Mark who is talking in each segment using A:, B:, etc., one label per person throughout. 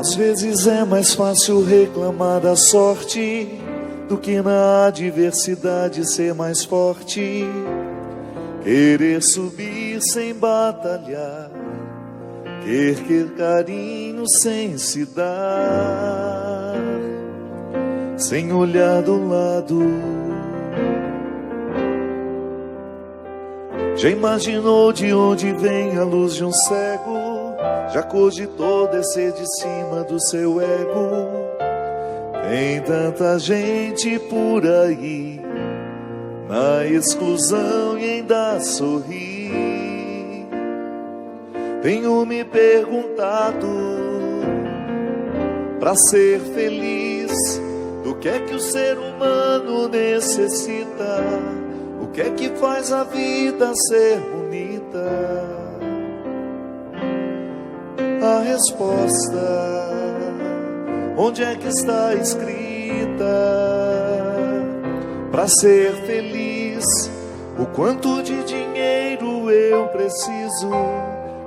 A: Às vezes é mais fácil reclamar da sorte do que na adversidade ser mais forte. Querer subir sem batalhar, querer carinho sem se dar, sem olhar do lado. Já imaginou de onde vem a luz de um cego? Já cogitou descer de cima do seu ego? Tem tanta gente por aí na exclusão e ainda sorri. Tenho me perguntado, para ser feliz, do que é que o ser humano necessita? O que é que faz a vida ser bonita? A resposta, onde é que está escrita? Para ser feliz, o quanto de dinheiro eu preciso?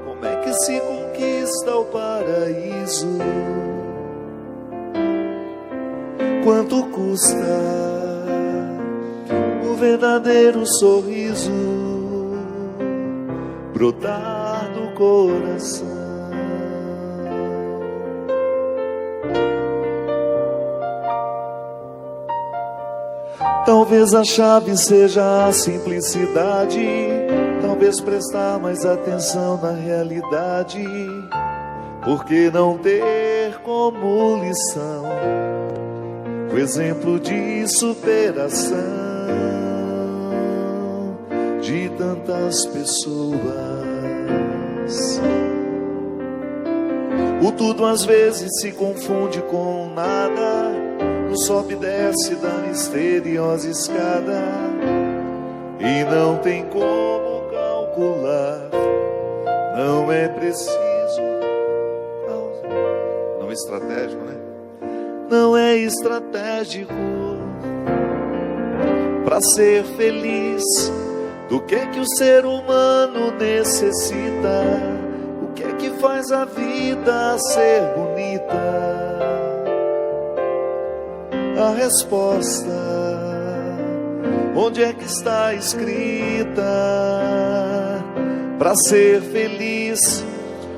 A: Como é que se conquista o paraíso? Quanto custa o verdadeiro sorriso brotar do coração? Talvez a chave seja a simplicidade, talvez prestar mais atenção na realidade. Por que não ter como lição o exemplo de superação de tantas pessoas? O tudo às vezes se confunde com nada, no sobe e desce da misteriosa escada, e não tem como calcular. Não é preciso, não é estratégico, né? Não é estratégico para ser feliz. Do que o ser humano necessita? O que é que faz a vida ser bonita? A resposta, onde é que está escrita? Para ser feliz,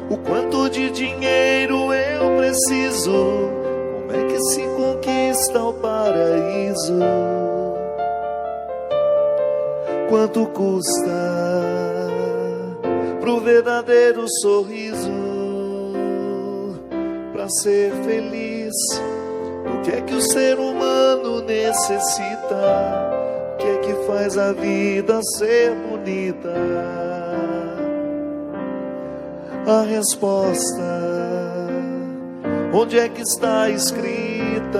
A: o quanto de dinheiro eu preciso? Como é que se conquista o paraíso? Quanto custa pro verdadeiro sorriso? Para ser feliz, o que é que o ser humano necessita? O que é que faz a vida ser bonita? A resposta, onde é que está escrita?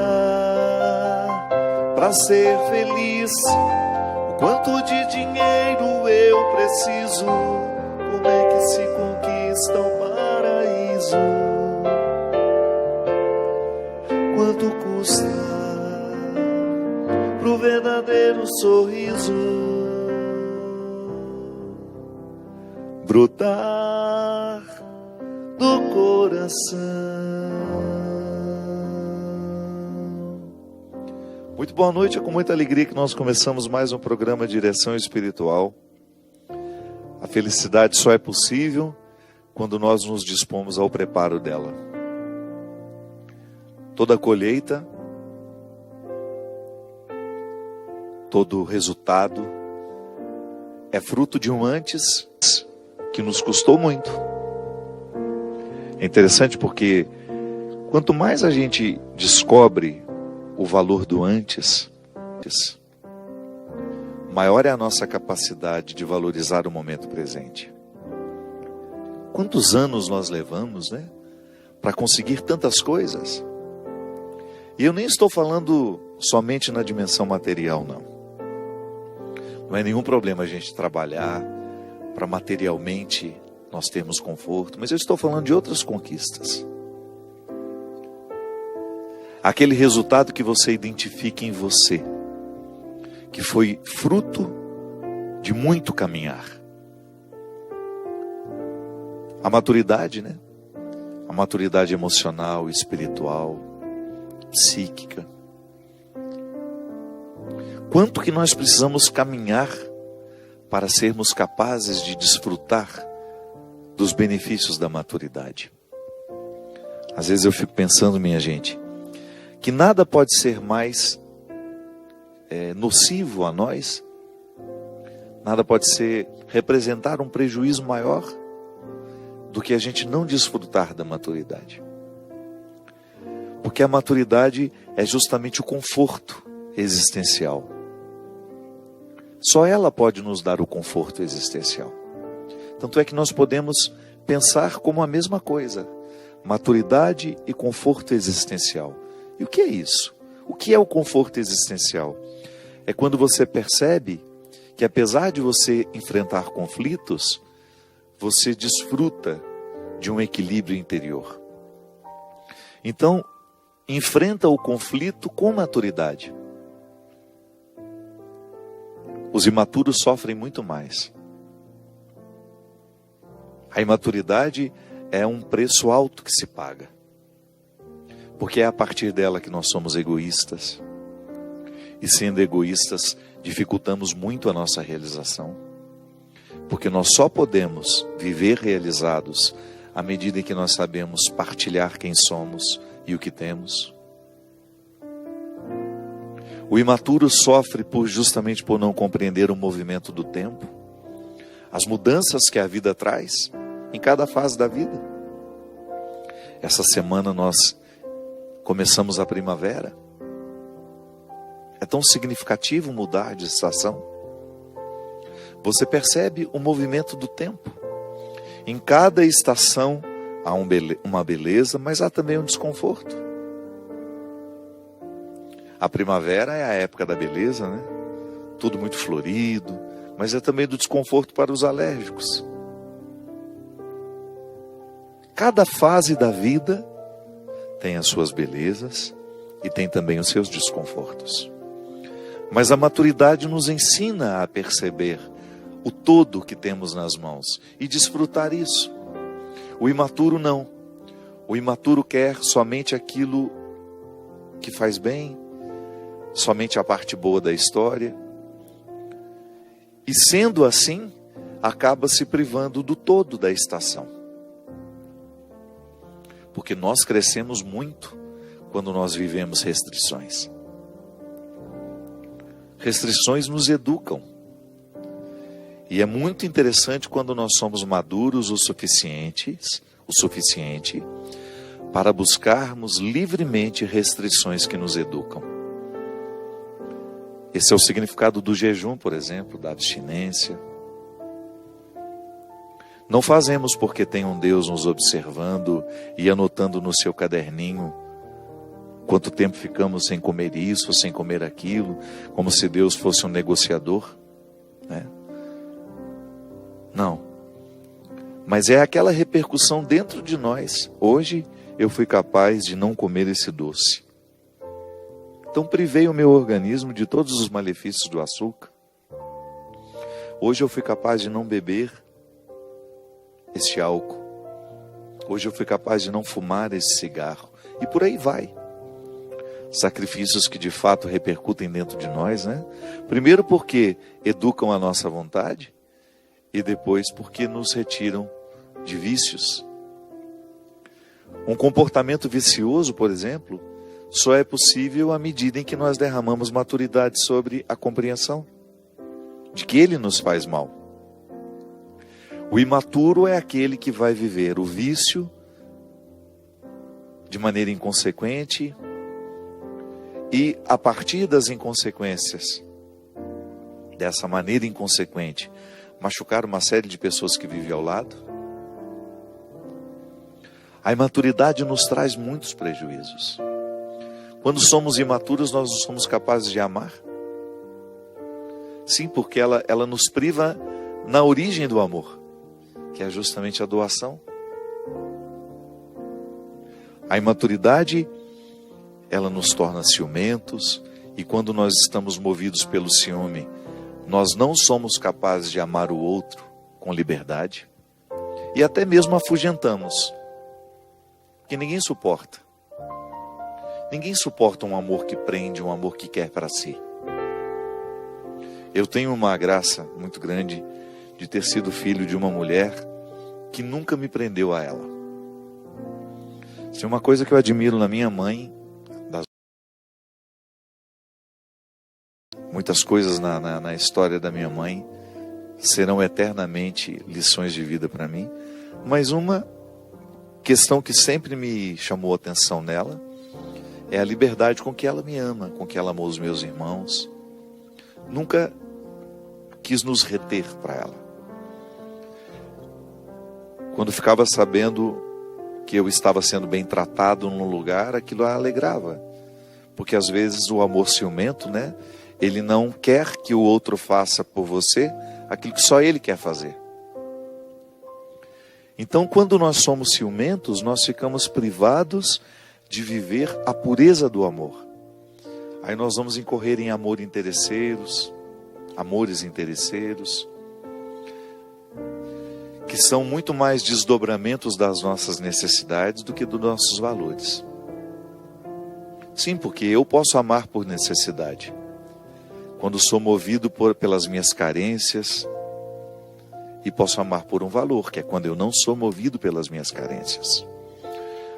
A: Para ser feliz, o quanto de dinheiro eu preciso? Como é que se conquista o paraíso? Quanto custa pro verdadeiro sorriso brotar do coração? Muito boa noite, é com muita alegria que nós começamos mais um programa Direção Espiritual. A felicidade só é possível quando nós nos dispomos ao preparo dela. Toda colheita, todo resultado é fruto de um antes que nos custou muito. É interessante porque quanto mais a gente descobre o valor do antes, maior é a nossa capacidade de valorizar o momento presente. Quantos anos nós levamos, né, para conseguir tantas coisas? E eu nem estou falando somente na dimensão material, não. Não é nenhum problema a gente trabalhar para materialmente nós termos conforto, mas eu estou falando de outras conquistas. Aquele resultado que você identifica em você, que foi fruto de muito caminhar. A maturidade, né? a maturidade emocional, espiritual, psíquica. Quanto que nós precisamos caminhar para sermos capazes de desfrutar dos benefícios da maturidade? Às vezes eu fico pensando, minha gente, que nada pode ser mais nocivo a nós, nada pode representar um prejuízo maior do que a gente não desfrutar da maturidade. Porque a maturidade é justamente o conforto existencial. Só ela pode nos dar o conforto existencial. Tanto é que nós podemos pensar como a mesma coisa: maturidade e conforto existencial. E o que é isso? O que é o conforto existencial? É quando você percebe que, apesar de você enfrentar conflitos, você desfruta de um equilíbrio interior. Então, enfrenta o conflito com maturidade. Os imaturos sofrem muito mais. A imaturidade é um preço alto que se paga. Porque é a partir dela que nós somos egoístas. E sendo egoístas, dificultamos muito a nossa realização. Porque nós só podemos viver realizados à medida em que nós sabemos partilhar quem somos e o que temos. O imaturo sofre justamente por não compreender o movimento do tempo, as mudanças que a vida traz em cada fase da vida. Essa semana nós começamos a primavera. É tão significativo mudar de estação. Você percebe o movimento do tempo. Em cada estação há uma beleza, mas há também um desconforto. A primavera é a época da beleza, né? Tudo muito florido, mas é também do desconforto para os alérgicos. Cada fase da vida tem as suas belezas e tem também os seus desconfortos. Mas a maturidade nos ensina a perceber o todo que temos nas mãos e desfrutar isso. O imaturo não. O imaturo quer somente aquilo que faz bem, somente a parte boa da história. E sendo assim, acaba se privando do todo da estação. Porque nós crescemos muito quando nós vivemos restrições. Restrições nos educam. E é muito interessante quando nós somos maduros o suficiente para buscarmos livremente restrições que nos educam. Esse é o significado do jejum, por exemplo, da abstinência. Não fazemos porque tem um Deus nos observando e anotando no seu caderninho quanto tempo ficamos sem comer isso, sem comer aquilo, como se Deus fosse um negociador, né? Não. Mas é aquela repercussão dentro de nós. Hoje eu fui capaz de não comer esse doce. Então privei o meu organismo de todos os malefícios do açúcar. Hoje eu fui capaz de não beber este álcool. Hoje eu fui capaz de não fumar esse cigarro. E por aí vai. Sacrifícios que de fato repercutem dentro de nós, né? Primeiro porque educam a nossa vontade e depois porque nos retiram de vícios. Um comportamento vicioso, por exemplo, só é possível à medida em que nós derramamos maturidade sobre a compreensão de que ele nos faz mal. O imaturo é aquele que vai viver o vício de maneira inconsequente e, a partir das inconsequências, dessa maneira inconsequente, machucar uma série de pessoas que vivem ao lado. A imaturidade nos traz muitos prejuízos. Quando somos imaturos, nós não somos capazes de amar. Sim, porque ela nos priva na origem do amor, que é justamente a doação. A imaturidade, ela nos torna ciumentos, e quando nós estamos movidos pelo ciúme, nós não somos capazes de amar o outro com liberdade, e até mesmo afugentamos. Porque ninguém suporta. Ninguém suporta um amor que prende, um amor que quer para si. Eu tenho uma graça muito grande de ter sido filho de uma mulher que nunca me prendeu a ela. Se uma coisa que eu admiro na minha mãe, muitas coisas na história da minha mãe serão eternamente lições de vida para mim, mas uma questão que sempre me chamou a atenção nela é a liberdade com que ela me ama, com que ela amou os meus irmãos. Nunca quis nos reter para ela. Quando ficava sabendo que eu estava sendo bem tratado num lugar, aquilo a alegrava. Porque às vezes o amor ciumento, né? Ele não quer que o outro faça por você aquilo que só ele quer fazer. Então, quando nós somos ciumentos, nós ficamos privados de viver a pureza do amor. Aí nós vamos incorrer em amores interesseiros, que são muito mais desdobramentos das nossas necessidades do que dos nossos valores. Sim, porque eu posso amar por necessidade. Quando sou movido pelas minhas carências, e posso amar por um valor, que é quando eu não sou movido pelas minhas carências.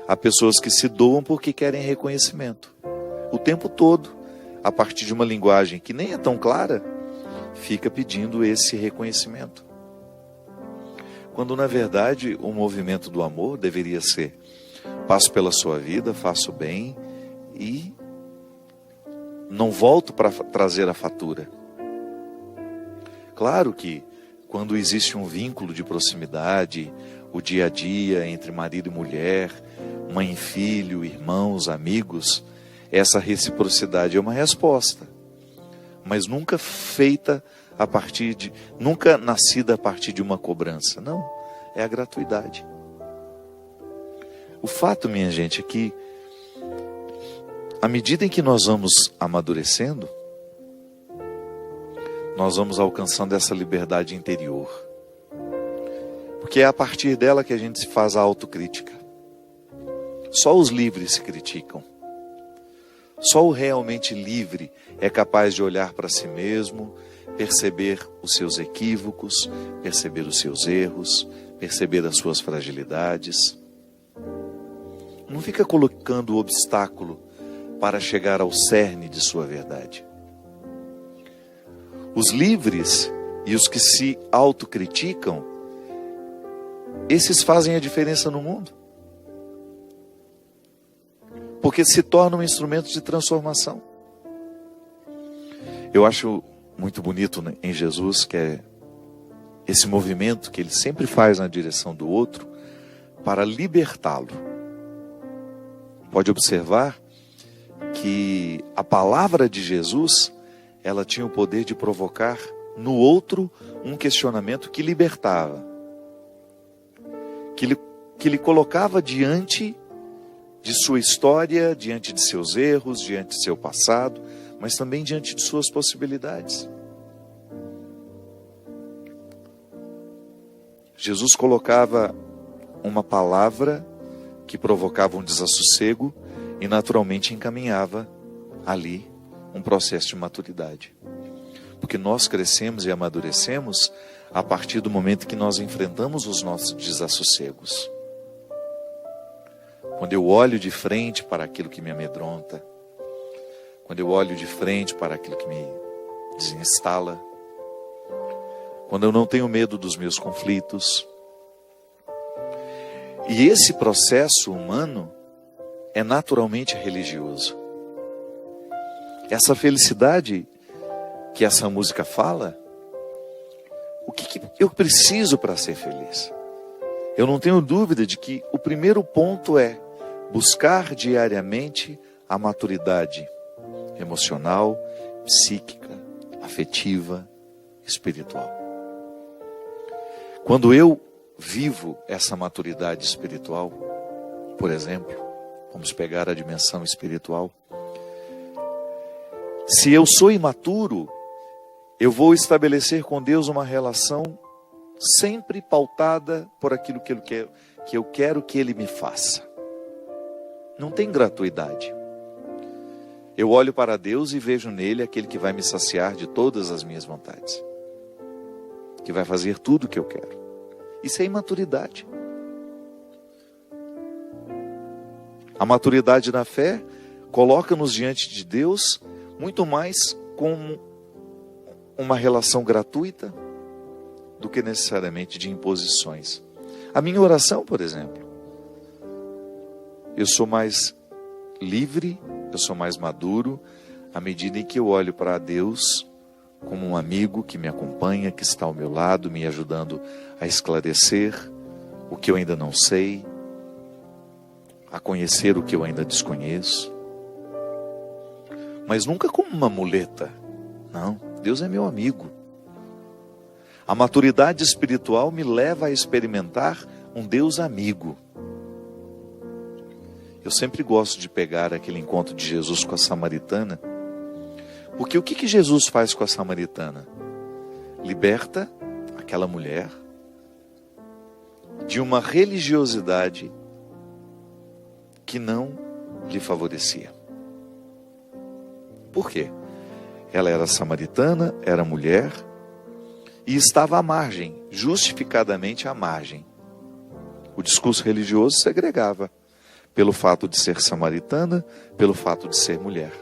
A: Há pessoas que se doam porque querem reconhecimento. O tempo todo, a partir de uma linguagem que nem é tão clara, fica pedindo esse reconhecimento. Quando na verdade o movimento do amor deveria ser: passo pela sua vida, faço bem e não volto para trazer a fatura. Claro que quando existe um vínculo de proximidade, o dia a dia entre marido e mulher, mãe e filho, irmãos, amigos, essa reciprocidade é uma resposta, mas nunca feita nunca nascida a partir de uma cobrança. Não, é a gratuidade. O fato, minha gente, é que à medida em que nós vamos amadurecendo, nós vamos alcançando essa liberdade interior. Porque é a partir dela que a gente se faz a autocrítica. Só os livres se criticam. Só o realmente livre é capaz de olhar para si mesmo, perceber os seus equívocos, perceber os seus erros, perceber as suas fragilidades. Não fica colocando obstáculo para chegar ao cerne de sua verdade. Os livres e os que se autocriticam, esses fazem a diferença no mundo. Porque se tornam instrumentos de transformação. Eu acho muito bonito em Jesus, que é esse movimento que ele sempre faz na direção do outro para libertá-lo. Pode observar que a palavra de Jesus, ela tinha o poder de provocar no outro um questionamento que libertava, que lhe colocava diante de sua história, diante de seus erros, diante de seu passado, mas também diante de suas possibilidades. Jesus colocava uma palavra que provocava um desassossego e naturalmente encaminhava ali um processo de maturidade. Porque nós crescemos e amadurecemos a partir do momento que nós enfrentamos os nossos desassossegos. Quando eu olho de frente para aquilo que me amedronta, quando eu olho de frente para aquilo que me desinstala, quando eu não tenho medo dos meus conflitos. E esse processo humano é naturalmente religioso. Essa felicidade que essa música fala, o que eu preciso para ser feliz? Eu não tenho dúvida de que o primeiro ponto é buscar diariamente a maturidade emocional, psíquica, afetiva, espiritual. Quando eu vivo essa maturidade espiritual, por exemplo, vamos pegar a dimensão espiritual. Se eu sou imaturo, eu vou estabelecer com Deus uma relação sempre pautada por aquilo que eu quero que Ele me faça. Não tem gratuidade. Eu olho para Deus e vejo nele aquele que vai me saciar de todas as minhas vontades, que vai fazer tudo o que eu quero. Isso é imaturidade. A maturidade na fé coloca-nos diante de Deus muito mais como uma relação gratuita do que necessariamente de imposições. A minha oração, por exemplo, eu sou mais livre, eu sou mais maduro à medida em que eu olho para Deus como um amigo que me acompanha, que está ao meu lado, me ajudando a esclarecer o que eu ainda não sei, a conhecer o que eu ainda desconheço. Mas nunca como uma muleta. Não, Deus é meu amigo. A maturidade espiritual me leva a experimentar um Deus amigo. Eu sempre gosto de pegar aquele encontro de Jesus com a samaritana, porque o que Jesus faz com a samaritana? Liberta aquela mulher de uma religiosidade que não lhe favorecia. Por quê? Ela era samaritana, era mulher e estava à margem, justificadamente à margem. O discurso religioso segregava pelo fato de ser samaritana, pelo fato de ser mulher.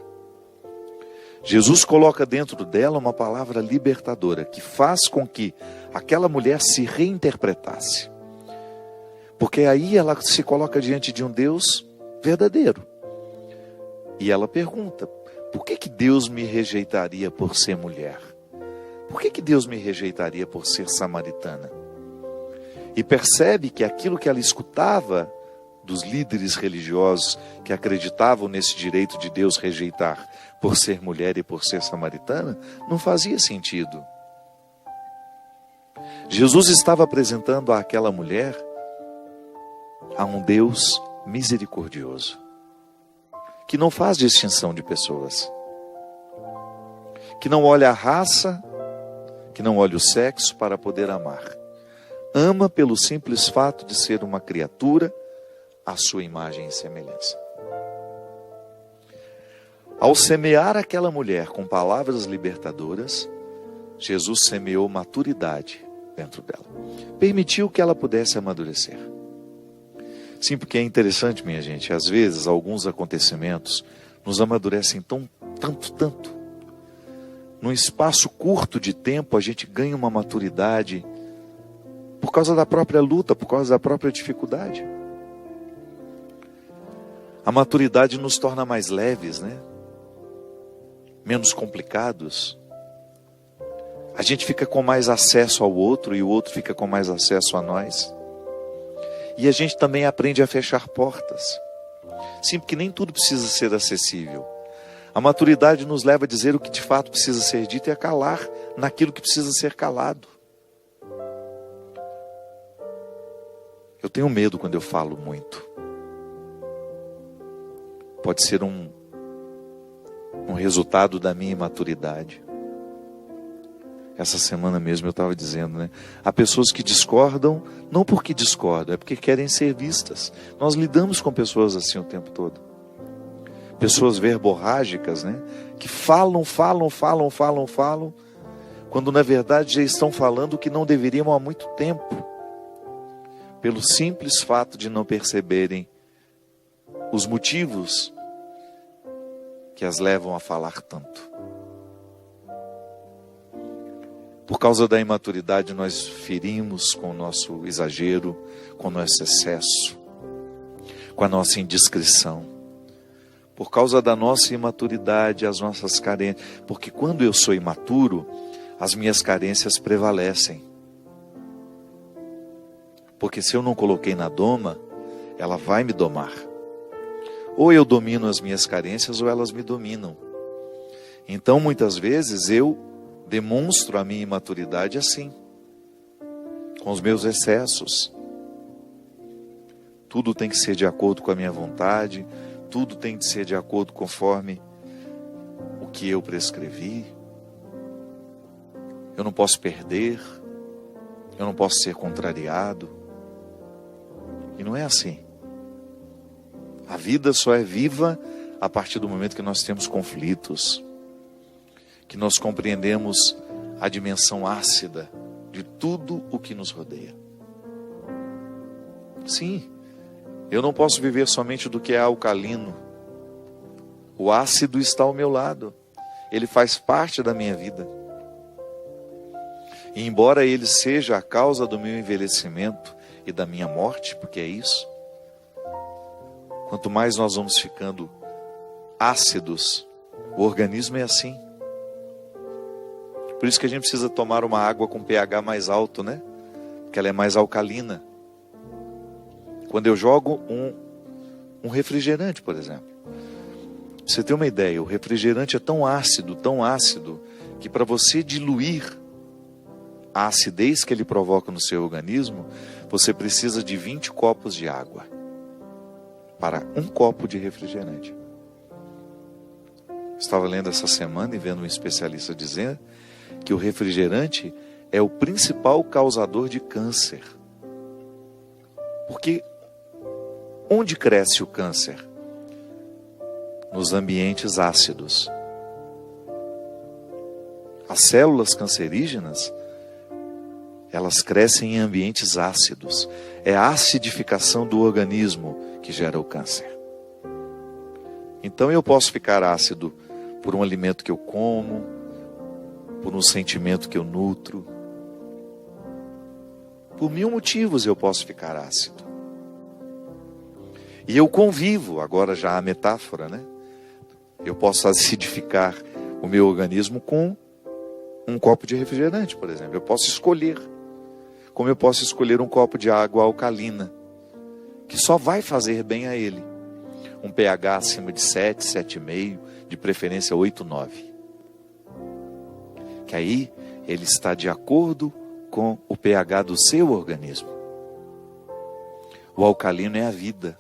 A: Jesus coloca dentro dela uma palavra libertadora, que faz com que aquela mulher se reinterpretasse. Porque aí ela se coloca diante de um Deus verdadeiro. E ela pergunta, por que Deus me rejeitaria por ser mulher? Por que Deus me rejeitaria por ser samaritana? E percebe que aquilo que ela escutava dos líderes religiosos que acreditavam nesse direito de Deus rejeitar por ser mulher e por ser samaritana, não fazia sentido. Jesus estava apresentando àquela mulher a um Deus misericordioso, que não faz distinção de pessoas, que não olha a raça, que não olha o sexo para poder amar. Ama pelo simples fato de ser uma criatura à sua imagem e semelhança. Ao semear aquela mulher com palavras libertadoras, Jesus semeou maturidade dentro dela. Permitiu que ela pudesse amadurecer. Sim, porque é interessante, minha gente, às vezes alguns acontecimentos nos amadurecem tanto. Num espaço curto de tempo a gente ganha uma maturidade por causa da própria luta, por causa da própria dificuldade. A maturidade nos torna mais leves, né? Menos complicados. A gente fica com mais acesso ao outro e o outro fica com mais acesso a nós. E a gente também aprende a fechar portas. Sim, porque nem tudo precisa ser acessível. A maturidade nos leva a dizer o que de fato precisa ser dito e a calar naquilo que precisa ser calado. Eu tenho medo quando eu falo muito. Pode ser um resultado da minha imaturidade. Essa semana mesmo eu estava dizendo, né? Há pessoas que discordam, não porque discordam, é porque querem ser vistas. Nós lidamos com pessoas assim o tempo todo. Pessoas verborrágicas, né? Que falam, quando na verdade já estão falando o que não deveriam há muito tempo. Pelo simples fato de não perceberem os motivos que as levam a falar tanto. Por causa da imaturidade, nós ferimos com o nosso exagero, com o nosso excesso, com a nossa indiscrição. Por causa da nossa imaturidade, as nossas carências. Porque quando eu sou imaturo, as minhas carências prevalecem. Porque se eu não coloquei na doma, ela vai me domar. Ou eu domino as minhas carências, ou elas me dominam. Então, muitas vezes, eu demonstro a minha imaturidade assim, com os meus excessos. Tudo tem que ser de acordo com a minha vontade, tudo tem que ser de acordo conforme o que eu prescrevi. Eu não posso perder, eu não posso ser contrariado. E não é assim. A vida só é viva a partir do momento que nós temos conflitos, que nós compreendemos a dimensão ácida de tudo o que nos rodeia. Sim, eu não posso viver somente do que é alcalino. O ácido está ao meu lado. Ele faz parte da minha vida. E embora ele seja a causa do meu envelhecimento e da minha morte, porque é isso, quanto mais nós vamos ficando ácidos, o organismo é assim. Por isso que a gente precisa tomar uma água com pH mais alto, né? Porque ela é mais alcalina. Quando eu jogo um refrigerante, por exemplo. Pra você ter uma ideia, o refrigerante é tão ácido, que para você diluir a acidez que ele provoca no seu organismo, você precisa de 20 copos de água para um copo de refrigerante. Estava lendo essa semana e vendo um especialista dizer que o refrigerante é o principal causador de câncer. Porque onde cresce o câncer? Nos ambientes ácidos. As células cancerígenas, elas crescem em ambientes ácidos. É a acidificação do organismo que gera o câncer. Então eu posso ficar ácido por um alimento que eu como, por um sentimento que eu nutro. Por 1000 motivos eu posso ficar ácido. E eu convivo, agora já a metáfora, né? Eu posso acidificar o meu organismo com um copo de refrigerante, por exemplo. Eu posso escolher. Como eu posso escolher um copo de água alcalina, que só vai fazer bem a ele. Um pH acima de 7, 7,5, de preferência 8, 9. Que aí ele está de acordo com o pH do seu organismo. O alcalino é a vida.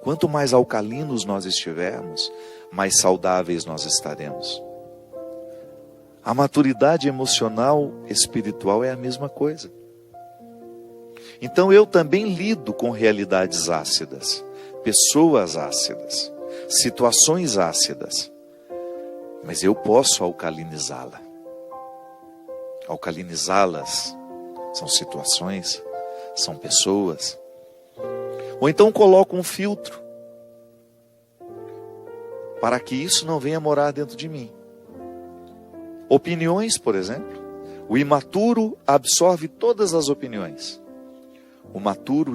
A: Quanto mais alcalinos nós estivermos, mais saudáveis nós estaremos. A maturidade emocional, espiritual é a mesma coisa. Então eu também lido com realidades ácidas, pessoas ácidas, situações ácidas. Mas eu posso alcalinizá-la. Alcalinizá-las são situações, são pessoas. Ou então coloco um filtro para que isso não venha morar dentro de mim. Opiniões, por exemplo. O imaturo absorve todas as opiniões. O maturo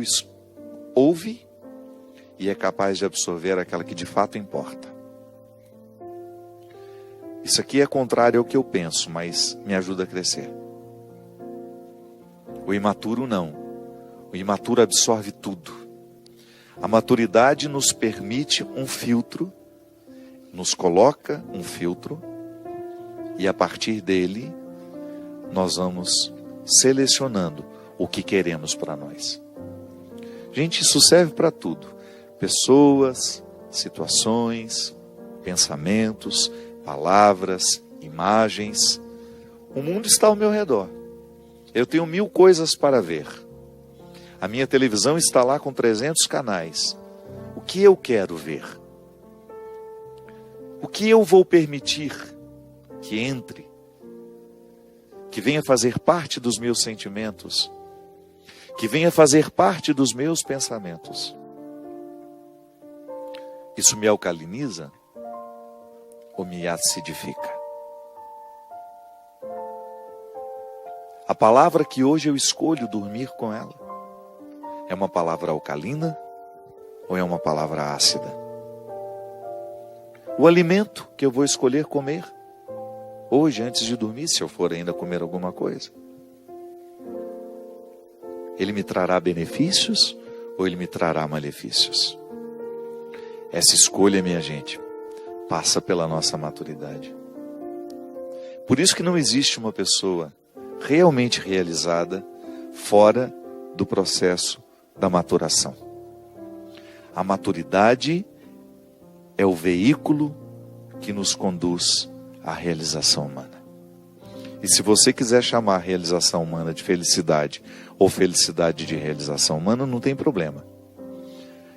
A: ouve e é capaz de absorver aquela que de fato importa. Isso aqui é contrário ao que eu penso, mas me ajuda a crescer. O imaturo não. O imaturo absorve tudo. A maturidade nos permite um filtro, nos coloca um filtro, e a partir dele nós vamos selecionando o que queremos para nós. Gente, isso serve para tudo. Pessoas, situações, pensamentos, palavras, imagens. O mundo está ao meu redor. Eu tenho 1000 coisas para ver. A minha televisão está lá com 300 canais. O que eu quero ver? O que eu vou permitir que entre? Que venha fazer parte dos meus sentimentos? Que venha fazer parte dos meus pensamentos? Isso me alcaliniza ou me acidifica? A palavra que hoje eu escolho dormir com ela é uma palavra alcalina ou é uma palavra ácida? O alimento que eu vou escolher comer hoje antes de dormir, se eu for ainda comer alguma coisa, ele me trará benefícios ou ele me trará malefícios? Essa escolha, minha gente, passa pela nossa maturidade. Por isso que não existe uma pessoa realmente realizada fora do processo da maturação. A maturidade é o veículo que nos conduz à realização humana. E se você quiser chamar a realização humana de felicidade ou felicidade de realização humana, não tem problema.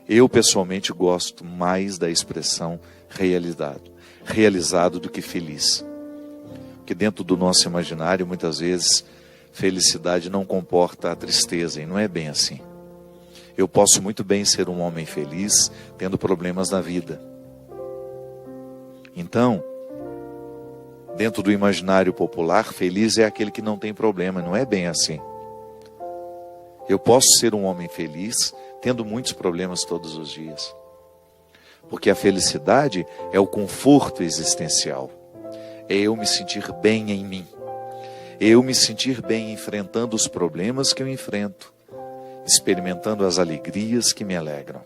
A: Eu pessoalmente gosto mais da expressão realizado do que feliz. Porque dentro do nosso imaginário, muitas vezes, felicidade não comporta a tristeza, e não é bem assim. Eu posso muito bem ser um homem feliz, tendo problemas na vida. Então, dentro do imaginário popular, feliz é aquele que não tem problema, não é bem assim. Eu posso ser um homem feliz, tendo muitos problemas todos os dias. Porque a felicidade é o conforto existencial. É eu me sentir bem em mim. É eu me sentir bem enfrentando os problemas que eu enfrento, experimentando as alegrias que me alegram.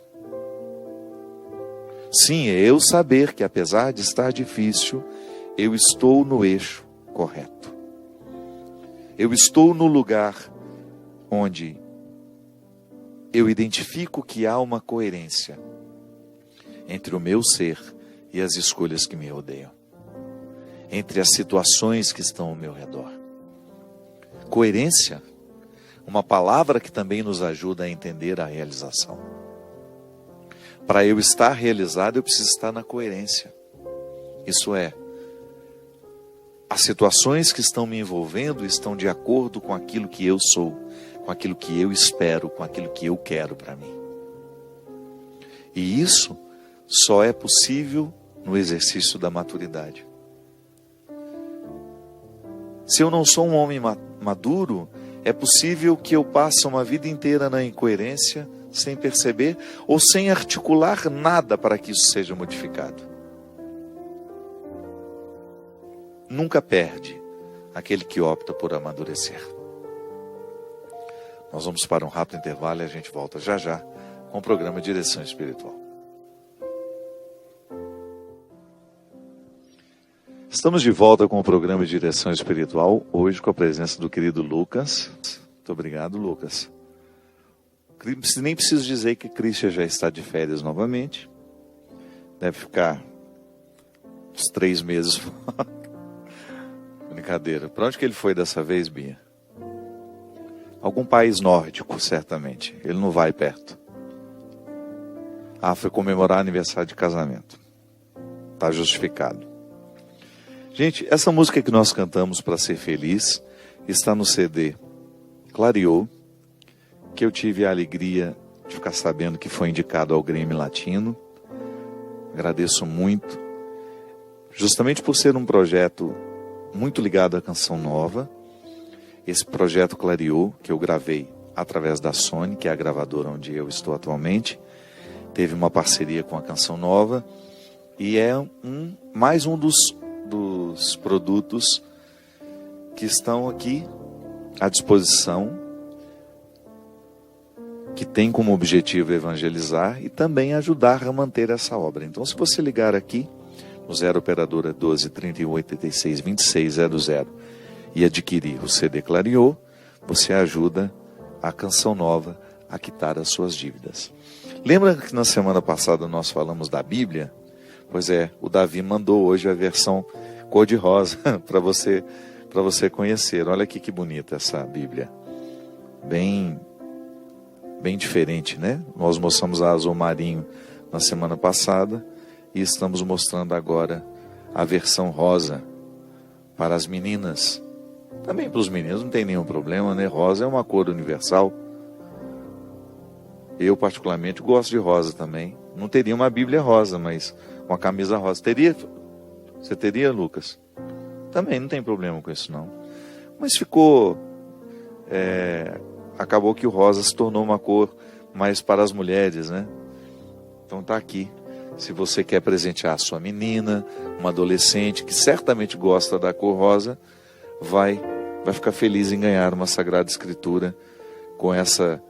A: Sim, é eu saber que apesar de estar difícil, eu estou no eixo correto. Eu estou no lugar onde eu identifico que há uma coerência entre o meu ser e as escolhas que me rodeiam, entre as situações que estão ao meu redor. Coerência, uma palavra que também nos ajuda a entender a realização. Para eu estar realizado, eu preciso estar na coerência. Isso é, as situações que estão me envolvendo estão de acordo com aquilo que eu sou, com aquilo que eu espero, com aquilo que eu quero para mim. E isso só é possível no exercício da maturidade. Se eu não sou um homem maduro, é possível que eu passe uma vida inteira na incoerência, sem perceber ou sem articular nada para que isso seja modificado. Nunca perde aquele que opta por amadurecer. Nós vamos para um rápido intervalo e a gente volta já já com o programa Direção Espiritual. Estamos de volta com o programa Direção Espiritual, hoje com a presença do querido Lucas. Muito obrigado, Lucas. Nem preciso dizer que Christian já está de férias novamente. Deve ficar uns 3 meses fora. Brincadeira. Para onde que ele foi dessa vez, Bia? Algum país nórdico, certamente. Ele não vai perto. Foi comemorar aniversário de casamento. Está justificado. Gente, essa música que nós cantamos para ser feliz está no CD Clareou, que eu tive a alegria de ficar sabendo que foi indicado ao Grêmio Latino. Agradeço muito, justamente por ser um projeto muito ligado à canção nova. Esse projeto Clareou, que eu gravei através da Sony, que é a gravadora onde eu estou atualmente, teve uma parceria com a Canção Nova, e é mais um dos produtos que estão aqui à disposição, que tem como objetivo evangelizar e também ajudar a manter essa obra. Então, se você ligar aqui no 0 operadora 12 38 86 26 00 e adquirir o CD Clareou, você ajuda a Canção Nova a quitar as suas dívidas. Lembra que na semana passada nós falamos da Bíblia? Pois é, o Davi mandou hoje a versão cor-de-rosa para você conhecer. Olha aqui que bonita essa Bíblia. Bem diferente, né? Nós mostramos a azul marinho na semana passada e estamos mostrando agora a versão rosa para as meninas. Também para os meninos não tem nenhum problema, né? Rosa é uma cor universal. Eu particularmente gosto de rosa também. Não teria uma Bíblia rosa, mas uma camisa rosa. Teria? Você teria, Lucas? Também não tem problema com isso não. Mas ficou... acabou que o rosa se tornou uma cor mais para as mulheres, né? Então tá aqui. Se você quer presentear a sua menina, uma adolescente que certamente gosta da cor rosa, vai ficar feliz em ganhar uma Sagrada Escritura com essa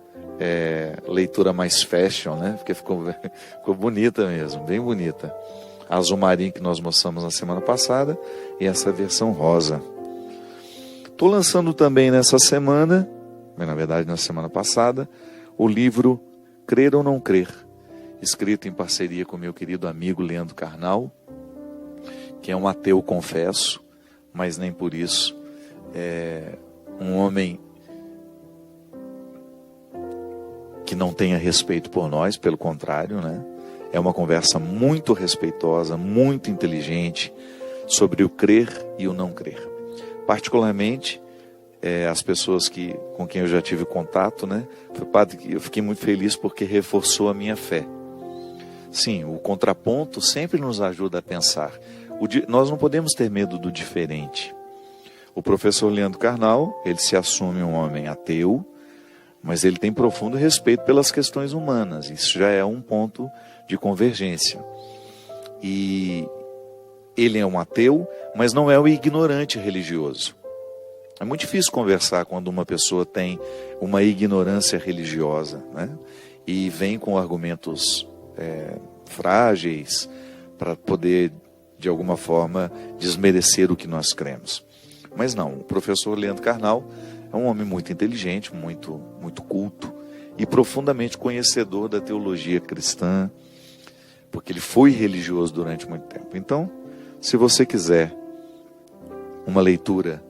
A: leitura mais fashion, né? Porque ficou bonita mesmo, bem bonita. A azul marinho que nós mostramos na semana passada e essa versão rosa. Estou lançando também nessa semana, na verdade na semana passada, o livro Crer ou Não Crer, escrito em parceria com meu querido amigo Leandro Carnal, que é um ateu, confesso, mas nem por isso é um homem que não tenha respeito por nós, pelo contrário, né? É uma conversa muito respeitosa, muito inteligente, sobre o crer e o não crer. Particularmente, as pessoas com quem eu já tive contato, né? Padre, eu fiquei muito feliz porque reforçou a minha fé. Sim, o contraponto sempre nos ajuda a pensar. Nós não podemos ter medo do diferente. O professor Leandro Carnal, ele se assume um homem ateu, mas ele tem profundo respeito pelas questões humanas. Isso já é um ponto de convergência. E ele é um ateu, mas não é o ignorante religioso. É muito difícil conversar quando uma pessoa tem uma ignorância religiosa, né? E vem com argumentos frágeis para poder, de alguma forma, desmerecer o que nós cremos. Mas não, o professor Leandro Carnal é um homem muito inteligente, muito culto e profundamente conhecedor da teologia cristã, porque ele foi religioso durante muito tempo. Então, se você quiser uma leitura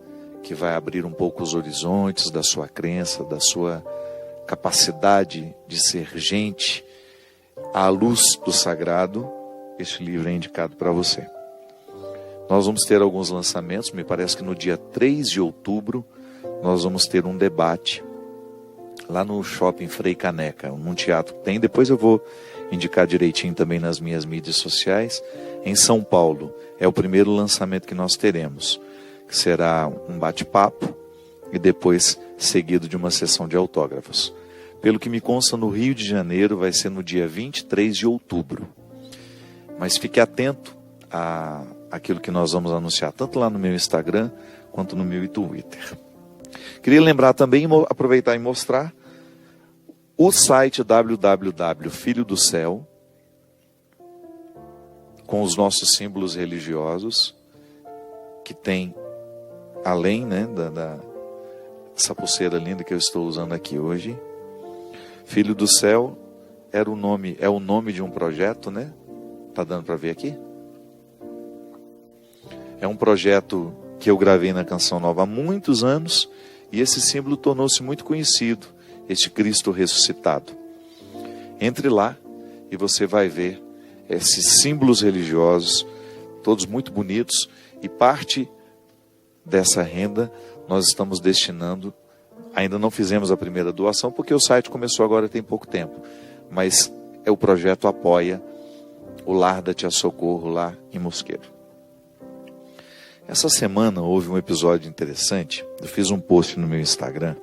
A: que vai abrir um pouco os horizontes da sua crença, da sua capacidade de ser gente à luz do sagrado, este livro é indicado para você. Nós vamos ter alguns lançamentos, me parece que no dia 3 de outubro nós vamos ter um debate lá no Shopping Frei Caneca, num teatro que tem, depois eu vou indicar direitinho também nas minhas mídias sociais, em São Paulo. É o primeiro lançamento que nós teremos, que será um bate-papo e depois seguido de uma sessão de autógrafos. Pelo que me consta, no Rio de Janeiro vai ser no dia 23 de outubro. Mas fique atento àquilo que nós vamos anunciar, tanto lá no meu Instagram quanto no meu Twitter. Queria lembrar também, aproveitar e mostrar o site www.Filho do Céu, com os nossos símbolos religiosos, que tem, além, né, essa pulseira linda que eu estou usando aqui hoje. Filho do Céu é o nome de um projeto, né? Tá dando para ver aqui? É um projeto que eu gravei na Canção Nova há muitos anos, e esse símbolo tornou-se muito conhecido, este Cristo ressuscitado. Entre lá e você vai ver esses símbolos religiosos, todos muito bonitos, e parte dessa renda nós estamos destinando. Ainda não fizemos a primeira doação, porque o site começou agora tem pouco tempo, mas o projeto apoia o Lar da Tia Socorro lá em Mosqueiro. Essa semana houve um episódio interessante. Eu fiz um post no meu Instagram,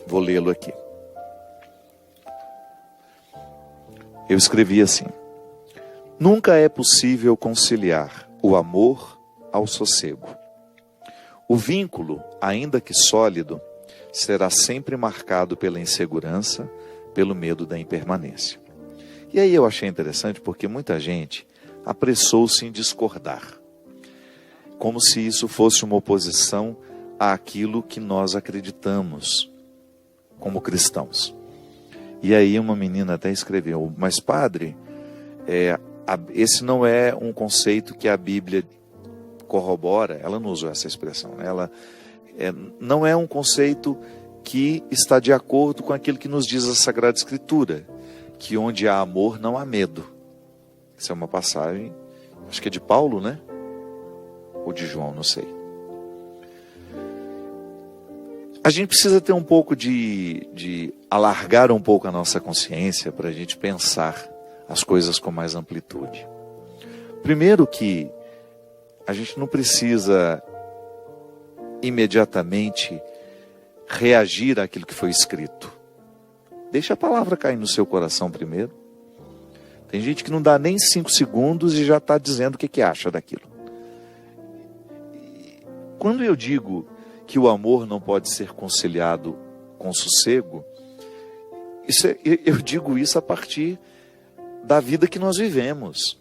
A: vou lê-lo aqui. Eu escrevi assim: nunca é possível conciliar o amor ao sossego. O vínculo, ainda que sólido, será sempre marcado pela insegurança, pelo medo da impermanência. E aí eu achei interessante porque muita gente apressou-se em discordar, como se isso fosse uma oposição àquilo que nós acreditamos como cristãos. E aí uma menina até escreveu: mas padre, esse não é um conceito que a Bíblia corrobora. Ela não usou essa expressão, né? Não é um conceito que está de acordo com aquilo que nos diz a Sagrada Escritura, que onde há amor não há medo. Isso é uma passagem, acho que é de Paulo, né? Ou de João, não sei. A gente precisa ter um pouco de alargar um pouco a nossa consciência para a gente pensar as coisas com mais amplitude. Primeiro que a gente não precisa imediatamente reagir àquilo que foi escrito. Deixa a palavra cair no seu coração primeiro. Tem gente que não dá nem 5 segundos e já está dizendo o que acha daquilo. Quando eu digo que o amor não pode ser conciliado com sossego, eu digo isso a partir da vida que nós vivemos.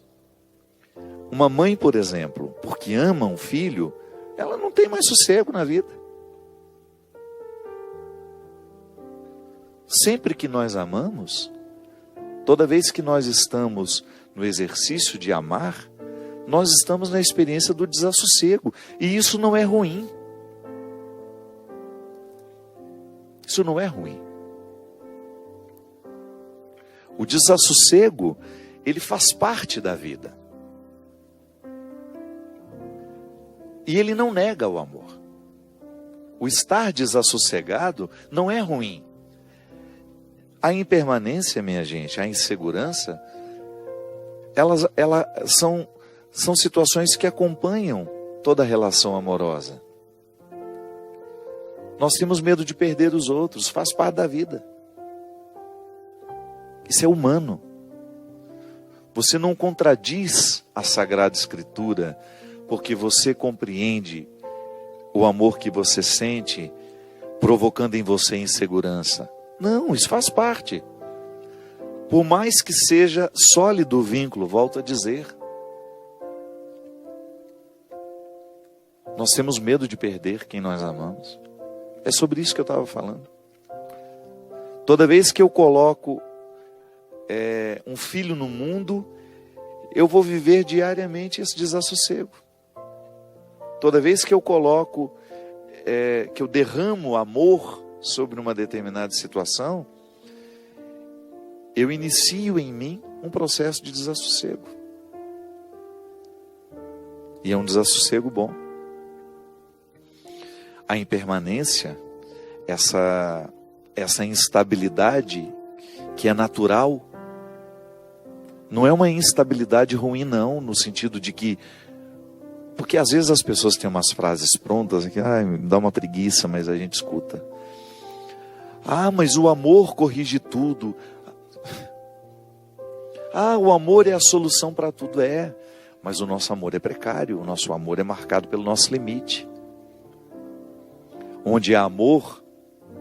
A: Uma mãe, por exemplo, porque ama um filho, ela não tem mais sossego na vida. Sempre que nós amamos, toda vez que nós estamos no exercício de amar, nós estamos na experiência do desassossego. E isso não é ruim. Isso não é ruim. O desassossego, ele faz parte da vida. E ele não nega o amor. O estar desassossegado não é ruim. A impermanência, minha gente, a insegurança, elas são situações que acompanham toda relação amorosa. Nós temos medo de perder os outros, faz parte da vida. Isso é humano. Você não contradiz a Sagrada Escritura porque você compreende o amor que você sente, provocando em você insegurança. Não, isso faz parte. Por mais que seja sólido o vínculo, volto a dizer. Nós temos medo de perder quem nós amamos. É sobre isso que eu estava falando. Toda vez que eu coloco um filho no mundo, eu vou viver diariamente esse desassossego. Toda vez que eu coloco, que eu derramo amor sobre uma determinada situação, eu inicio em mim um processo de desassossego. E é um desassossego bom. A impermanência, essa instabilidade que é natural, não é uma instabilidade ruim não, no sentido de que, porque às vezes as pessoas têm umas frases prontas, que me dá uma preguiça, mas a gente escuta. Mas o amor corrige tudo. O amor é a solução para tudo. Mas o nosso amor é precário, o nosso amor é marcado pelo nosso limite. Onde há amor,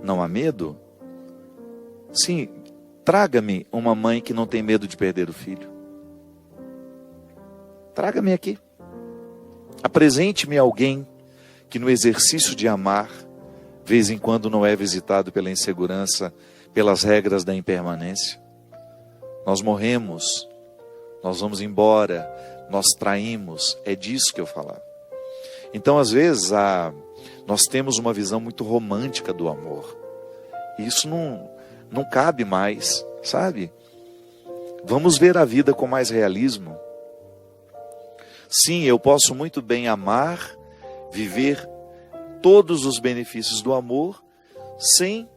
A: não há medo. Sim, traga-me uma mãe que não tem medo de perder o filho. Traga-me aqui. Apresente-me alguém que no exercício de amar, vez em quando não é visitado pela insegurança, pelas regras da impermanência. Nós morremos, nós vamos embora, nós traímos, é disso que eu falava. Então, às vezes, nós temos uma visão muito romântica do amor. E isso não cabe mais, sabe? Vamos ver a vida com mais realismo. Sim, eu posso muito bem amar, viver todos os benefícios do amor, sem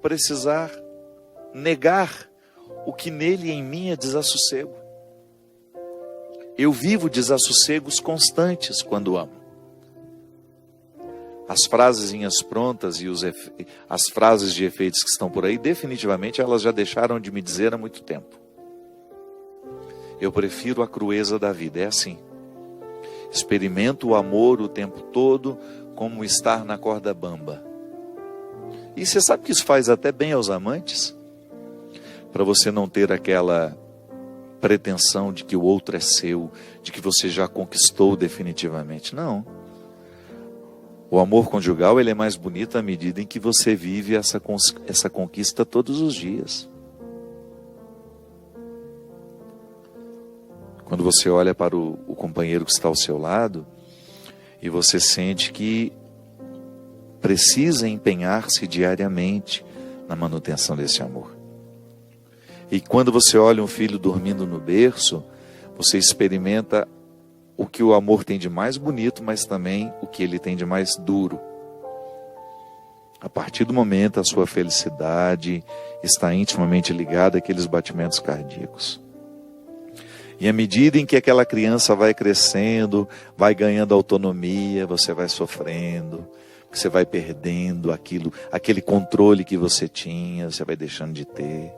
A: precisar negar o que nele e em mim é desassossego. Eu vivo desassossegos constantes quando amo. As frasezinhas prontas e as frases de efeitos que estão por aí, definitivamente elas já deixaram de me dizer há muito tempo. Eu prefiro a crueza da vida, é assim. Experimento o amor o tempo todo como estar na corda bamba. E você sabe que isso faz até bem aos amantes? Para você não ter aquela pretensão de que o outro é seu, de que você já conquistou definitivamente. Não. O amor conjugal ele é mais bonito à medida em que você vive essa conquista todos os dias. Quando você olha para o companheiro que está ao seu lado e você sente que precisa empenhar-se diariamente na manutenção desse amor. E quando você olha um filho dormindo no berço, você experimenta o que o amor tem de mais bonito, mas também o que ele tem de mais duro. A partir do momento, a sua felicidade está intimamente ligada àqueles batimentos cardíacos. E à medida em que aquela criança vai crescendo, vai ganhando autonomia, você vai sofrendo, você vai perdendo aquele controle que você tinha, você vai deixando de ter.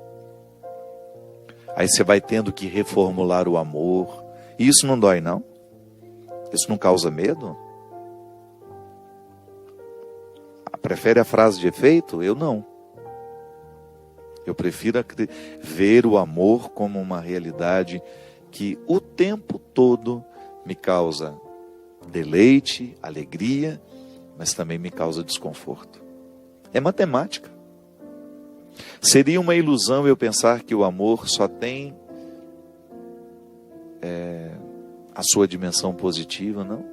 A: Aí você vai tendo que reformular o amor. E isso não dói, não? Isso não causa medo? Prefere a frase de efeito? Eu não. Eu prefiro ver o amor como uma realidade que o tempo todo me causa deleite, alegria, mas também me causa desconforto. É matemática. Seria uma ilusão eu pensar que o amor só tem a sua dimensão positiva, não?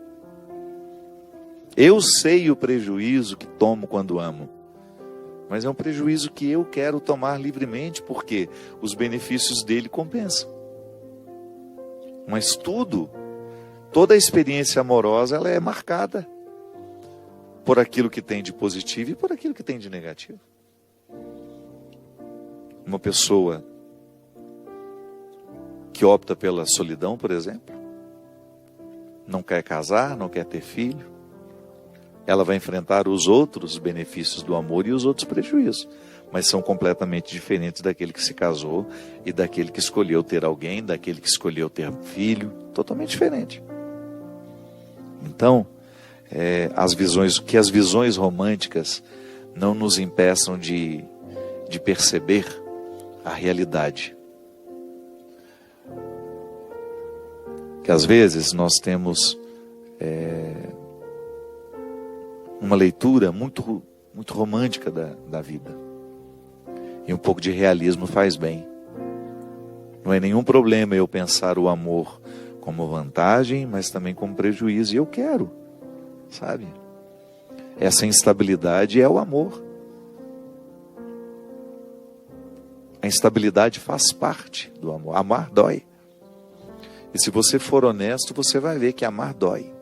A: Eu sei o prejuízo que tomo quando amo, mas é um prejuízo que eu quero tomar livremente, porque os benefícios dele compensam. Mas toda a experiência amorosa, ela é marcada por aquilo que tem de positivo e por aquilo que tem de negativo. Uma pessoa que opta pela solidão, por exemplo, não quer casar, não quer ter filho, ela vai enfrentar os outros benefícios do amor e os outros prejuízos, mas são completamente diferentes daquele que se casou e daquele que escolheu ter alguém, daquele que escolheu ter filho, totalmente diferente. Então, que as visões românticas não nos impeçam de perceber a realidade. Que às vezes nós temos uma leitura muito, muito romântica da vida. E um pouco de realismo faz bem. Não é nenhum problema eu pensar o amor como vantagem, mas também como prejuízo. E eu quero, sabe? Essa instabilidade é o amor. A instabilidade faz parte do amor. Amar dói. E se você for honesto, você vai ver que amar dói.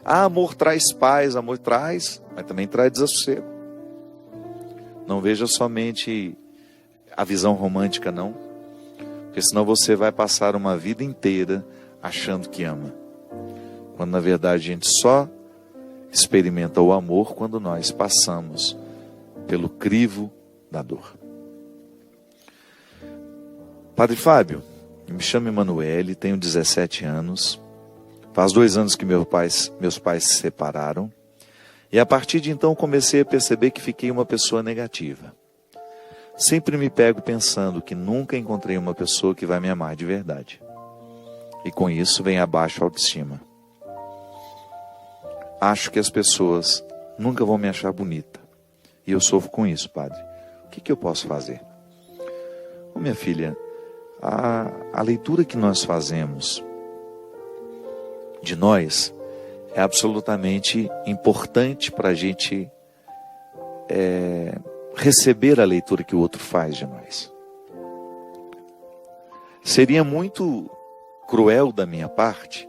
A: Amor traz paz, amor traz, mas também traz desassossego. Não veja somente a visão romântica, não. Porque senão você vai passar uma vida inteira achando que ama. Quando na verdade a gente só experimenta o amor quando nós passamos pelo crivo da dor. Padre Fábio, me chamo Emanuele, tenho 17 anos. Faz 2 anos que meus pais se separaram. E a partir de então comecei a perceber que fiquei uma pessoa negativa. Sempre me pego pensando que nunca encontrei uma pessoa que vai me amar de verdade. E com isso vem abaixo a autoestima. Acho que as pessoas nunca vão me achar bonita. E eu sofro com isso, padre. O que eu posso fazer? Minha filha, a leitura que nós fazemos de nós é absolutamente importante para a gente receber a leitura que o outro faz de nós. Seria muito cruel da minha parte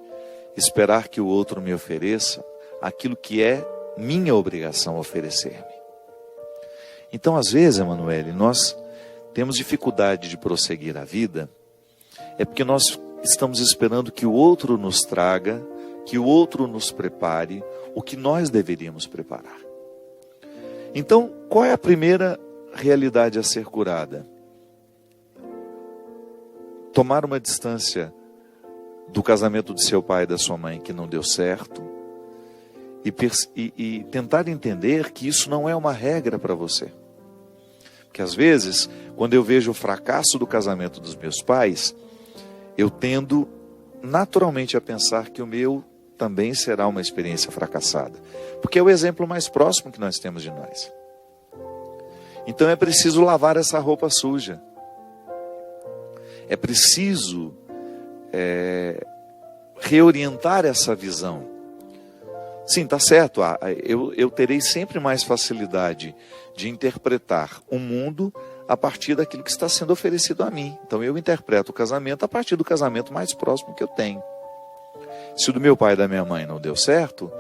A: esperar que o outro me ofereça aquilo que é minha obrigação oferecer-me. Então, às vezes, Emanuele, nós temos dificuldade de prosseguir a vida, é porque nós estamos esperando que o outro nos traga, que o outro nos prepare o que nós deveríamos preparar. Então, qual é a primeira realidade a ser curada? Tomar uma distância do casamento de seu pai e da sua mãe que não deu certo e tentar entender que isso não é uma regra para você. Porque às vezes, quando eu vejo o fracasso do casamento dos meus pais, eu tendo naturalmente a pensar que o meu também será uma experiência fracassada. Porque é o exemplo mais próximo que nós temos de nós. Então é preciso lavar essa roupa suja. É preciso reorientar essa visão. Sim, está certo. Eu terei sempre mais facilidade de interpretar o mundo a partir daquilo que está sendo oferecido a mim. Então eu interpreto o casamento a partir do casamento mais próximo que eu tenho. Se o do meu pai e da minha mãe não deu certo,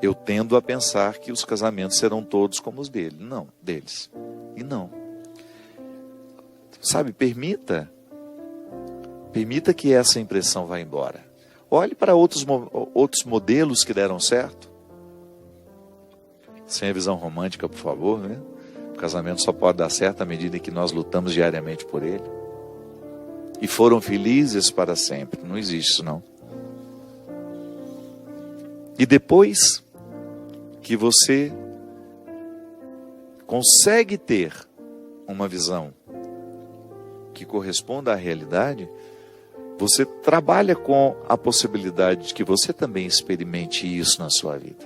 A: eu tendo a pensar que os casamentos serão todos como os deles. Não, deles. E não. Sabe, permita que essa impressão vá embora. Olhe para outros modelos que deram certo. Sem a visão romântica, por favor, né? O casamento só pode dar certo à medida que nós lutamos diariamente por ele. E foram felizes para sempre. Não existe isso, não. E depois que você consegue ter uma visão que corresponda à realidade, você trabalha com a possibilidade de que você também experimente isso na sua vida.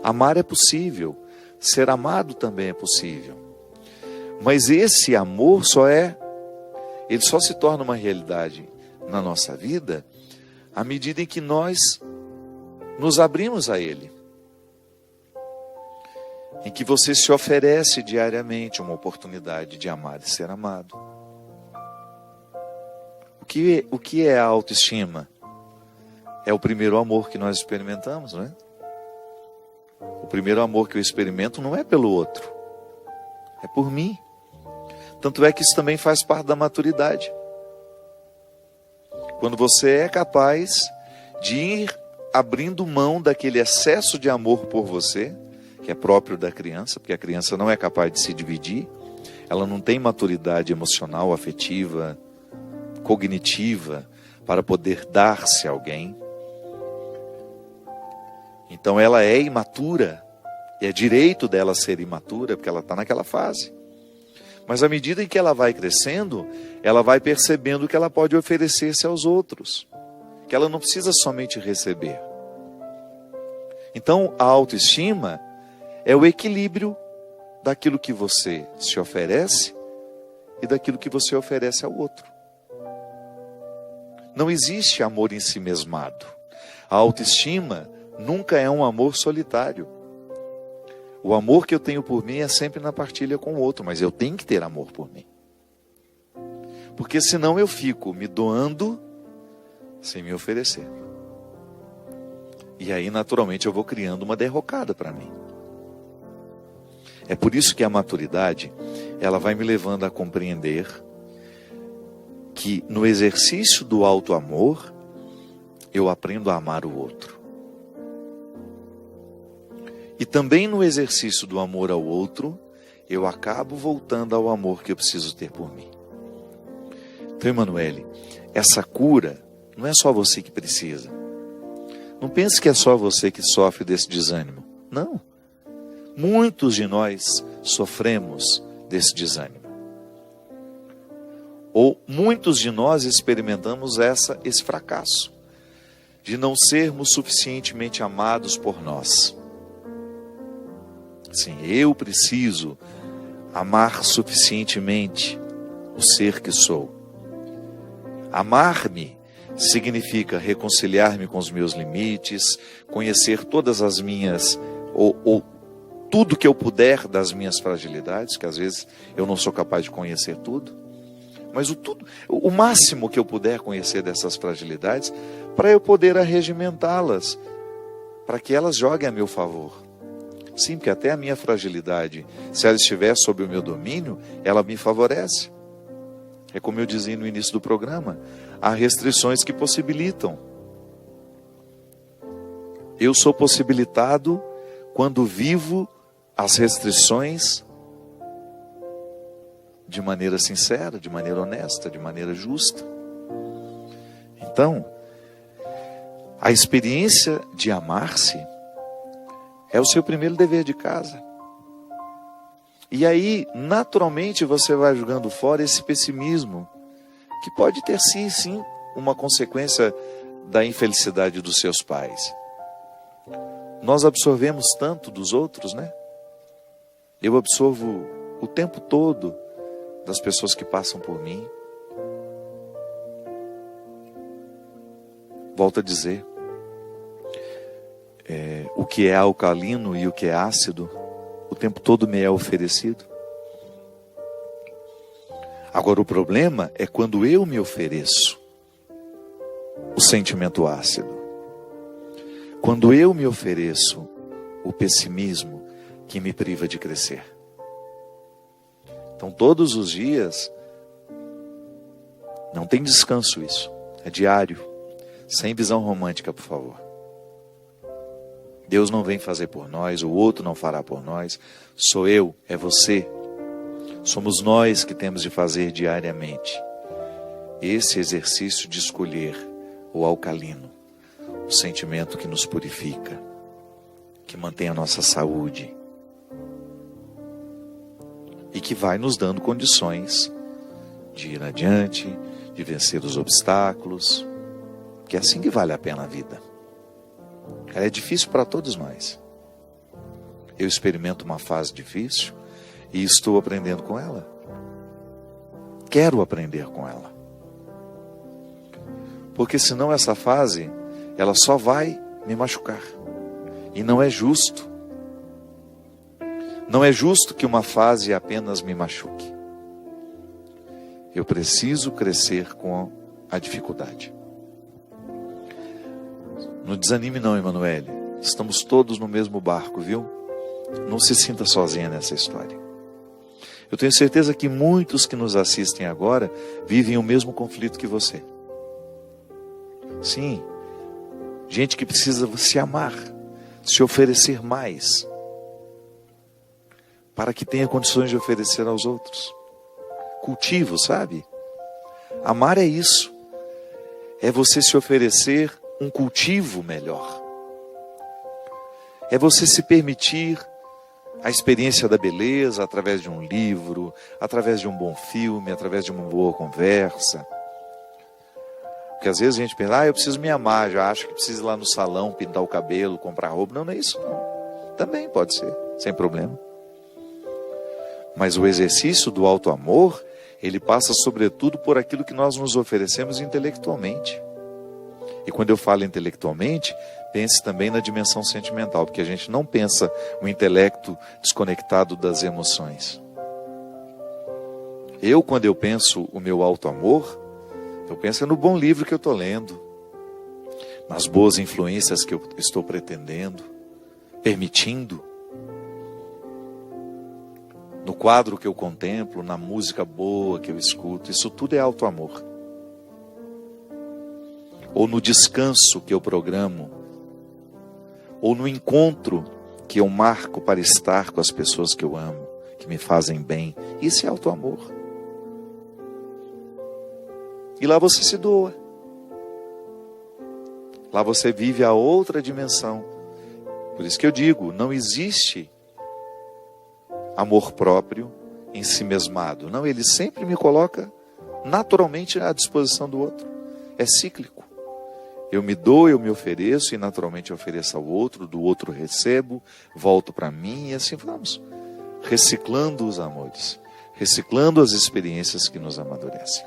A: Amar é possível, ser amado também é possível. Mas esse amor ele só se torna uma realidade na nossa vida à medida em que nós nos abrimos a ele. em que você se oferece diariamente uma oportunidade de amar e ser amado. O que é a autoestima? É o primeiro amor que nós experimentamos, não é? O primeiro amor que eu experimento não é pelo outro, é por mim. Tanto é que isso também faz parte da maturidade. Quando você é capaz de ir abrindo mão daquele excesso de amor por você, que é próprio da criança, porque a criança não é capaz de se dividir, ela não tem maturidade emocional, afetiva, cognitiva, para poder dar-se a alguém. Então ela é imatura, e é direito dela ser imatura, porque ela está naquela fase. Mas à medida em que ela vai crescendo, ela vai percebendo que ela pode oferecer-se aos outros, que ela não precisa somente receber. Então a autoestima é o equilíbrio daquilo que você se oferece e daquilo que você oferece ao outro. Não existe amor em si mesmado. A autoestima nunca é um amor solitário. O amor que eu tenho por mim é sempre na partilha com o outro, mas eu tenho que ter amor por mim. Porque senão eu fico me doando sem me oferecer. E aí naturalmente eu vou criando uma derrocada para mim. É por isso que a maturidade, ela vai me levando a compreender que no exercício do auto-amor, eu aprendo a amar o outro. E também no exercício do amor ao outro, eu acabo voltando ao amor que eu preciso ter por mim. Então, Emanuele, essa cura não é só você que precisa. Não pense que é só você que sofre desse desânimo. Não. Muitos de nós sofremos desse desânimo. Ou muitos de nós experimentamos esse fracasso de não sermos suficientemente amados por nós. Sim, eu preciso amar suficientemente o ser que sou. Amar-me significa reconciliar-me com os meus limites, conhecer todas as minhas, ou tudo que eu puder das minhas fragilidades, que às vezes eu não sou capaz de conhecer tudo, mas o máximo que eu puder conhecer dessas fragilidades, para eu poder arregimentá-las, para que elas joguem a meu favor. Sim, porque até a minha fragilidade, se ela estiver sob o meu domínio, ela me favorece. É como eu dizia no início do programa, há restrições que possibilitam. Eu sou possibilitado quando vivo as restrições de maneira sincera, de maneira honesta, de maneira justa. Então, a experiência de amar-se é o seu primeiro dever de casa. E aí, naturalmente, você vai jogando fora esse pessimismo, que pode ter sim, uma consequência da infelicidade dos seus pais. Nós absorvemos tanto dos outros, né? Eu absorvo o tempo todo das pessoas que passam por mim. Volto a dizer, o que é alcalino e o que é ácido, o tempo todo me é oferecido. Agora o problema é quando eu me ofereço o sentimento ácido. Quando eu me ofereço o pessimismo que me priva de crescer. Então todos os dias, não tem descanso isso, é diário, sem visão romântica, por favor. Deus não vem fazer por nós, o outro não fará por nós, sou eu, é você. Somos nós que temos de fazer diariamente esse exercício de escolher o alcalino, o sentimento que nos purifica, que mantém a nossa saúde e que vai nos dando condições de ir adiante, de vencer os obstáculos, que é assim que vale a pena a vida. Ela é difícil para todos nós. Eu experimento uma fase difícil e estou aprendendo com ela. Quero aprender com ela. Porque senão essa fase, ela só vai me machucar. E não é justo. Não é justo que uma fase apenas me machuque. Eu preciso crescer com a dificuldade. Não desanime não, Emanuele. Estamos todos no mesmo barco, viu? Não se sinta sozinha nessa história. Eu tenho certeza que muitos que nos assistem agora vivem o mesmo conflito que você. Sim, gente que precisa se amar, se oferecer mais, para que tenha condições de oferecer aos outros. Cultivo, sabe? Amar é isso. É você se oferecer um cultivo melhor. É você se permitir a experiência da beleza através de um livro, através de um bom filme, através de uma boa conversa. Porque às vezes a gente pensa, eu preciso me amar, já acho que preciso ir lá no salão, pintar o cabelo, comprar roupa. Não, não é isso não. Também pode ser, sem problema. Mas o exercício do auto-amor, ele passa sobretudo por aquilo que nós nos oferecemos intelectualmente. E quando eu falo intelectualmente, pense também na dimensão sentimental, porque a gente não pensa o intelecto desconectado das emoções. Quando eu penso o meu auto-amor, eu penso no bom livro que eu estou lendo, nas boas influências que eu estou pretendendo, permitindo, no quadro que eu contemplo, na música boa que eu escuto. Isso tudo é auto-amor. Ou no descanso que eu programo, ou no encontro que eu marco para estar com as pessoas que eu amo, que me fazem bem. Isso é auto-amor. E lá você se doa. Lá você vive a outra dimensão. Por isso que eu digo, não existe amor próprio em si mesmado. Não, ele sempre me coloca naturalmente à disposição do outro. É cíclico. Eu me dou, eu me ofereço e naturalmente eu ofereço ao outro, do outro recebo, volto para mim e assim vamos. Reciclando os amores, reciclando as experiências que nos amadurecem.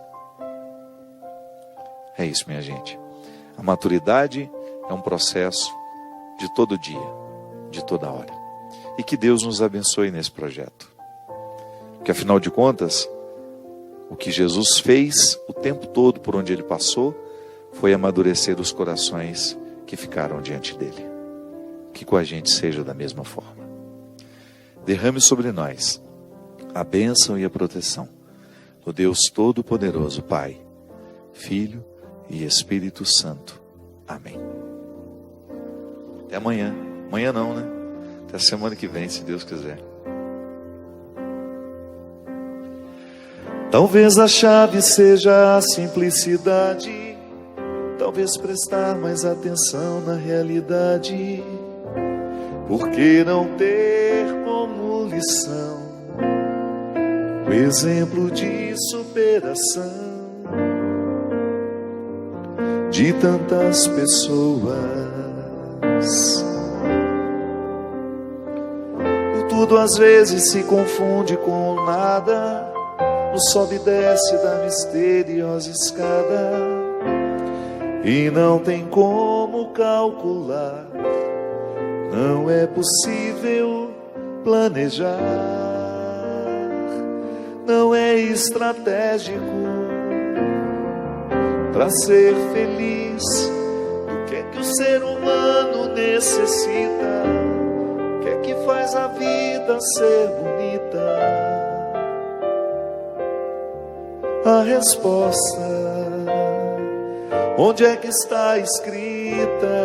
A: É isso, minha gente. A maturidade é um processo de todo dia, de toda hora. E que Deus nos abençoe nesse projeto. Porque afinal de contas, o que Jesus fez o tempo todo por onde Ele passou, foi amadurecer os corações que ficaram diante dele. Que com a gente seja da mesma forma. Derrame sobre nós a bênção e a proteção do Deus Todo-Poderoso, Pai, Filho e Espírito Santo. Amém. Até amanhã. Amanhã não, né? Até a semana que vem, se Deus quiser. Talvez a chave seja a simplicidade, talvez prestar mais atenção na realidade. Por que não ter como lição o exemplo de superação de tantas pessoas? O tudo às vezes se confunde com o nada, no sobe e desce da misteriosa escada, e não tem como calcular, não é possível planejar, não é estratégico para ser feliz. O que é que o ser humano necessita? O que é que faz a vida ser bonita? A resposta, onde é que está escrita?